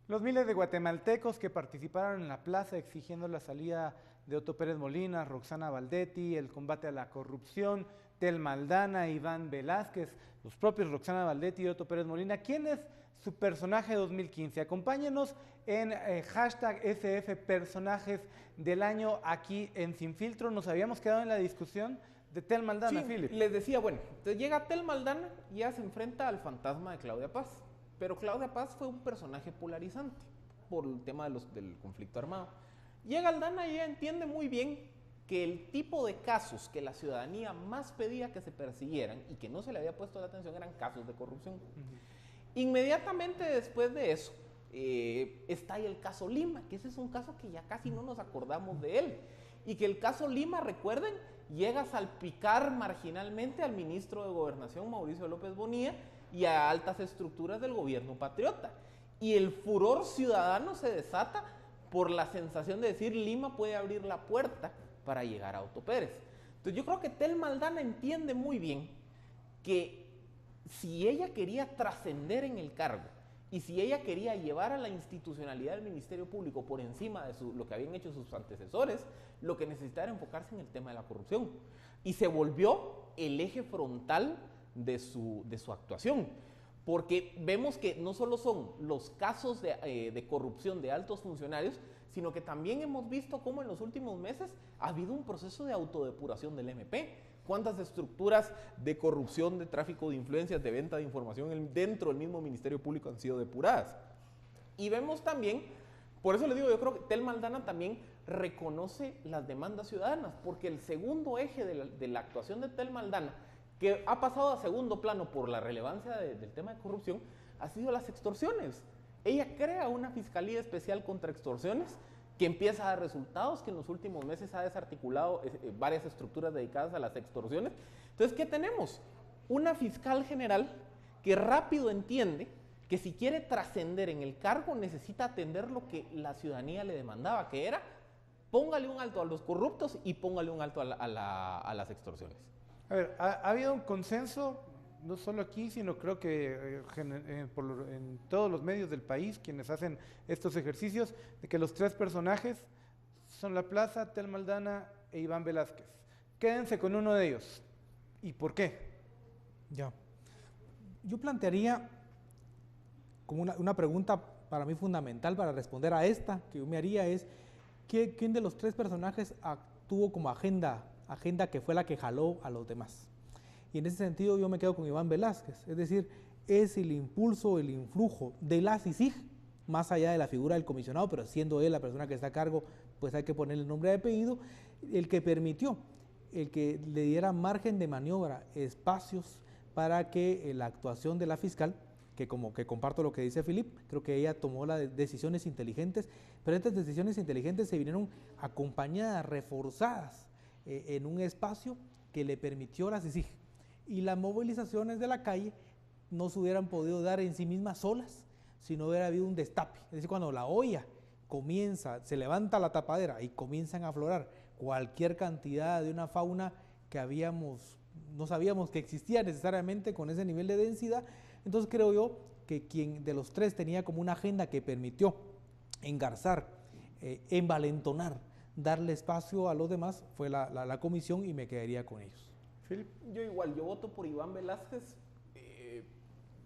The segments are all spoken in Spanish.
Los miles de guatemaltecos que participaron en la plaza exigiendo la salida de Otto Pérez Molina, Roxana Valdetti, el combate a la corrupción, Tel Maldana, Iván Velázquez, los propios Roxana Valdetti y Otto Pérez Molina. ¿Quién es su personaje 2015? Acompáñenos en hashtag SF Personajes del Año aquí en Sin Filtro. Nos habíamos quedado en la discusión de Tel Maldana, Sí, Philip. les decía, bueno, entonces llega Tel Maldana y ya se enfrenta al fantasma de Claudia Paz. Pero Claudia Paz fue un personaje polarizante por el tema del conflicto armado. Llega Aldana y ella entiende muy bien que el tipo de casos que la ciudadanía más pedía que se persiguieran y que no se le había puesto la atención eran casos de corrupción. Inmediatamente después de eso, estalla el caso Lima, que ese es un caso que ya casi no nos acordamos de él. Y que el caso Lima, recuerden, llega a salpicar marginalmente al ministro de Gobernación, Mauricio López Bonilla, y a altas estructuras del gobierno patriota. Y el furor ciudadano se desata por la sensación de decir Lima puede abrir la puerta para llegar a Otto Pérez. Entonces yo creo que Tel Maldana entiende muy bien que si ella quería trascender en el cargo y si ella quería llevar a la institucionalidad del Ministerio Público por encima de lo que habían hecho sus antecesores, lo que necesitaba era enfocarse en el tema de la corrupción. Y se volvió el eje frontal de su actuación, porque vemos que no solo son los casos de corrupción de altos funcionarios, sino que también hemos visto cómo en los últimos meses ha habido un proceso de autodepuración del MP. ¿Cuántas estructuras de corrupción, de tráfico de influencias, de venta de información dentro del mismo Ministerio Público han sido depuradas? Y vemos también, por eso les digo, yo creo que Tel Maldana también reconoce las demandas ciudadanas, porque el segundo eje de la actuación de Tel Maldana, que ha pasado a segundo plano por la relevancia del tema de corrupción, ha sido las extorsiones. Ella crea una Fiscalía Especial contra Extorsiones que empieza a dar resultados, que en los últimos meses ha desarticulado varias estructuras dedicadas a las extorsiones. Entonces, ¿qué tenemos? Una fiscal general que rápido entiende que si quiere trascender en el cargo necesita atender lo que la ciudadanía le demandaba, que era póngale un alto a los corruptos y póngale un alto a las extorsiones. A ver, ha habido un consenso, no solo aquí, sino creo que en todos los medios del país, quienes hacen estos ejercicios, de que los tres personajes son La Plaza, Tel Maldana e Iván Velázquez. Quédense con uno de ellos. ¿Y por qué? Ya. Yo plantearía como una pregunta para mí fundamental para responder a esta, que yo me haría es, ¿quién de los tres personajes tuvo como agenda que fue la que jaló a los demás? Y en ese sentido yo me quedo con Iván Velázquez, es decir, es el impulso, el influjo de la CICIG, más allá de la figura del comisionado, pero siendo él la persona que está a cargo, pues hay que ponerle nombre y apellido, el que permitió, el que le diera margen de maniobra, espacios para que la actuación de la fiscal, que como que comparto lo que dice Philip, creo que ella tomó las decisiones inteligentes, pero estas decisiones inteligentes se vinieron acompañadas, reforzadas en un espacio que le permitió la CICIG. Y las movilizaciones de la calle no se hubieran podido dar en sí mismas solas si no hubiera habido un destape. Es decir, cuando la olla comienza, se levanta la tapadera y comienzan a aflorar cualquier cantidad de una fauna que no sabíamos que existía necesariamente con ese nivel de densidad, entonces creo yo que quien de los tres tenía como una agenda que permitió engarzar, envalentonar, darle espacio a los demás fue la comisión, y me quedaría con ellos. Philip. Yo igual, yo voto por Iván Velázquez,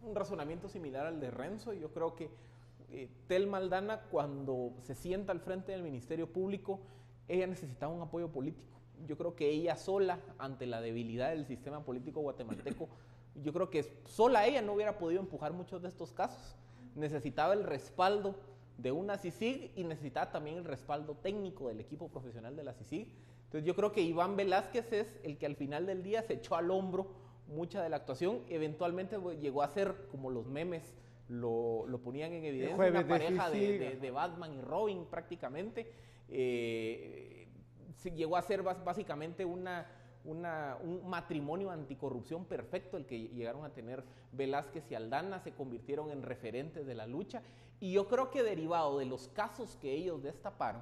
un razonamiento similar al de Renzo. Yo creo que Tel Maldana, cuando se sienta al frente del Ministerio Público, ella necesitaba un apoyo político. Yo creo que ella sola, ante la debilidad del sistema político guatemalteco, yo creo que sola ella no hubiera podido empujar muchos de estos casos. Necesitaba el respaldo de una CICIG y necesitaba también el respaldo técnico del equipo profesional de la CICIG. Entonces yo creo que Iván Velázquez es el que al final del día se echó al hombro mucha de la actuación. Eventualmente llegó a ser, como los memes lo ponían en evidencia, una pareja de Batman y Robin prácticamente. Llegó a ser básicamente un matrimonio anticorrupción perfecto el que llegaron a tener Velázquez y Aldana. Se convirtieron en referentes de la lucha, y yo creo que derivado de los casos que ellos destaparon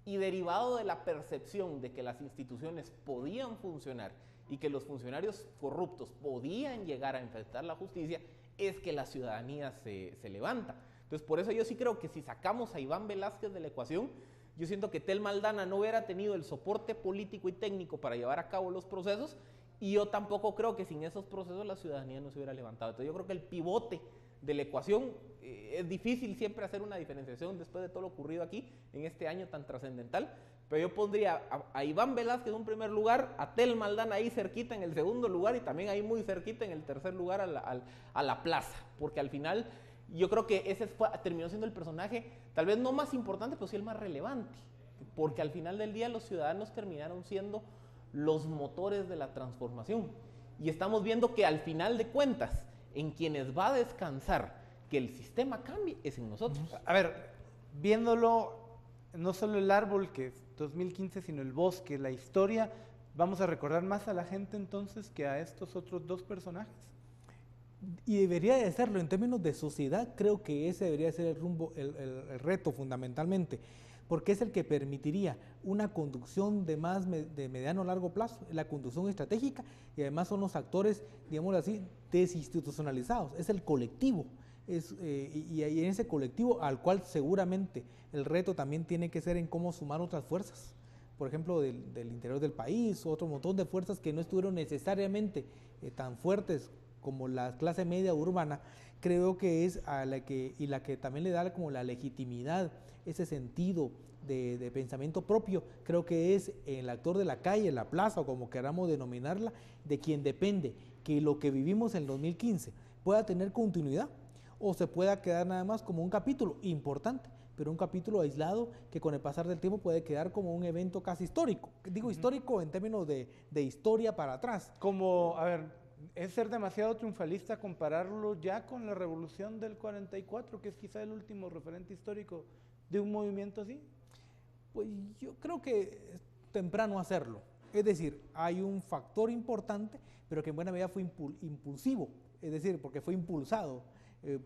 y derivado de la percepción de que las instituciones podían funcionar y que los funcionarios corruptos podían llegar a enfrentar la justicia, es que la ciudadanía se levanta. Entonces, por eso yo sí creo que si sacamos a Iván Velázquez de la ecuación, yo siento que Tel Maldana no hubiera tenido el soporte político y técnico para llevar a cabo los procesos, y yo tampoco creo que sin esos procesos la ciudadanía no se hubiera levantado. Entonces yo creo que el pivote de la ecuación, es difícil siempre hacer una diferenciación después de todo lo ocurrido aquí en este año tan trascendental, pero yo pondría a Iván Velázquez en un primer lugar, a Tel Maldana ahí cerquita en el segundo lugar y también ahí muy cerquita en el tercer lugar a la plaza, porque al final yo creo que ese terminó siendo el personaje tal vez no más importante, pero sí el más relevante, porque al final del día los ciudadanos terminaron siendo los motores de la transformación, y estamos viendo que al final de cuentas en quienes va a descansar que el sistema cambie es en nosotros. A ver, viéndolo, no solo el árbol que es 2015, sino el bosque, la historia, ¿vamos a recordar más a la gente entonces que a estos otros dos personajes? Y debería de serlo en términos de sociedad. Creo que ese debería ser el rumbo, el reto fundamentalmente, porque es el que permitiría una conducción de mediano a largo plazo, la conducción estratégica, y además son los actores, digámoslo así, desinstitucionalizados, es el colectivo, y en ese colectivo al cual seguramente el reto también tiene que ser en cómo sumar otras fuerzas, por ejemplo del interior del país, otro montón de fuerzas que no estuvieron necesariamente tan fuertes como la clase media urbana. Creo que es la que también le da como la legitimidad, ese sentido de pensamiento propio. Creo que es el actor de la calle, la plaza, o como queramos denominarla, de quien depende que lo que vivimos en el 2015 pueda tener continuidad, o se pueda quedar nada más como un capítulo importante, pero un capítulo aislado que con el pasar del tiempo puede quedar como un evento casi histórico. Digo histórico en términos de historia para atrás. Como, a ver, es ser demasiado triunfalista compararlo ya con la revolución del 44, que es quizá el último referente histórico de un movimiento así. Pues yo creo que es temprano hacerlo. Es decir, hay un factor importante, pero que en buena medida fue impulsivo, es decir, porque fue impulsado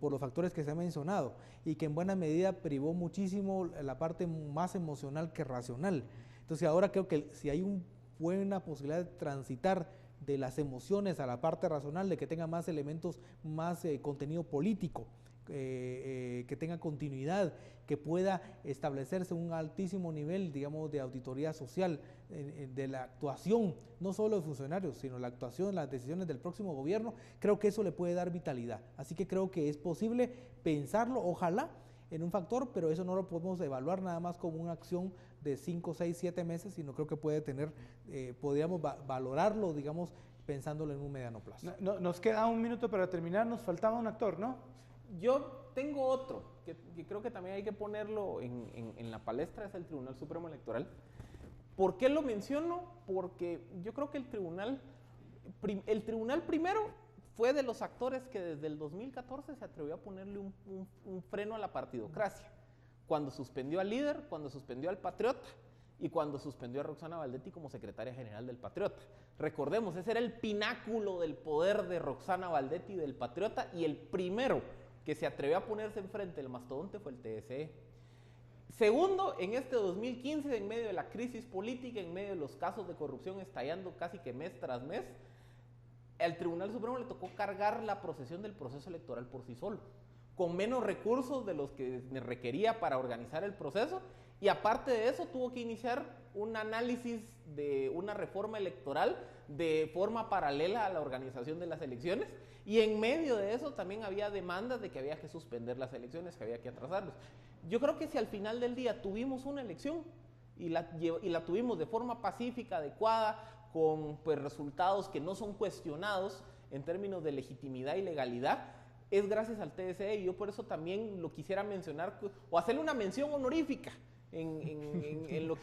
por los factores que se han mencionado, y que en buena medida privó muchísimo la parte más emocional que racional. Entonces ahora creo que si hay una buena posibilidad de transitar de las emociones a la parte racional, de que tenga más elementos, más contenido político, que tenga continuidad, que pueda establecerse un altísimo nivel, digamos, de auditoría social, de la actuación, no solo de funcionarios, sino la actuación, las decisiones del próximo gobierno. Creo que eso le puede dar vitalidad. Así que creo que es posible pensarlo, ojalá, en un factor, pero eso no lo podemos evaluar nada más como una acción de 5, 6, 7 meses, sino creo que puede tener, podríamos valorarlo, digamos, pensándolo en un mediano plazo. Nos queda un minuto para terminar, nos faltaba un actor, ¿no? Yo tengo otro, que creo que también hay que ponerlo en la palestra, es el Tribunal Supremo Electoral. ¿Por qué lo menciono? Porque yo creo que el tribunal primero fue de los actores que desde el 2014 se atrevió a ponerle un freno a la partidocracia, cuando suspendió al líder, cuando suspendió al Patriota y cuando suspendió a Roxana Valdetti como secretaria general del Patriota. Recordemos, ese era el pináculo del poder de Roxana Valdetti y del Patriota, y el primero que se atrevió a ponerse enfrente del mastodonte fue el TSE. Segundo, en este 2015, en medio de la crisis política, en medio de los casos de corrupción estallando casi que mes tras mes, al Tribunal Supremo le tocó cargar la procesión del proceso electoral por sí solo, con menos recursos de los que requería para organizar el proceso, y aparte de eso tuvo que iniciar un análisis de una reforma electoral de forma paralela a la organización de las elecciones, y en medio de eso también había demandas de que había que suspender las elecciones, que había que atrasarlos. Yo creo que si al final del día tuvimos una elección y la tuvimos de forma pacífica, adecuada, con pues, resultados que no son cuestionados en términos de legitimidad y legalidad, es gracias al TSE, y yo por eso también lo quisiera mencionar o hacerle una mención honorífica en lo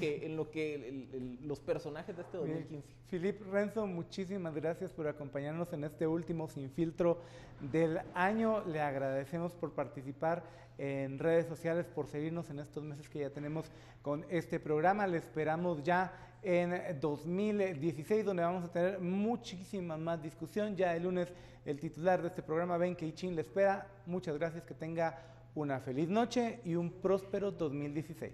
que los personajes de este 2015. Philippe Renzo, muchísimas gracias por acompañarnos en este último Sin Filtro del año. Le agradecemos por participar en redes sociales, por seguirnos en estos meses que ya tenemos con este programa. Le esperamos ya en 2016, donde vamos a tener muchísima más discusión. Ya el lunes el titular de este programa, Ben Keichin, le espera. Muchas gracias, que tenga una feliz noche y un próspero 2016.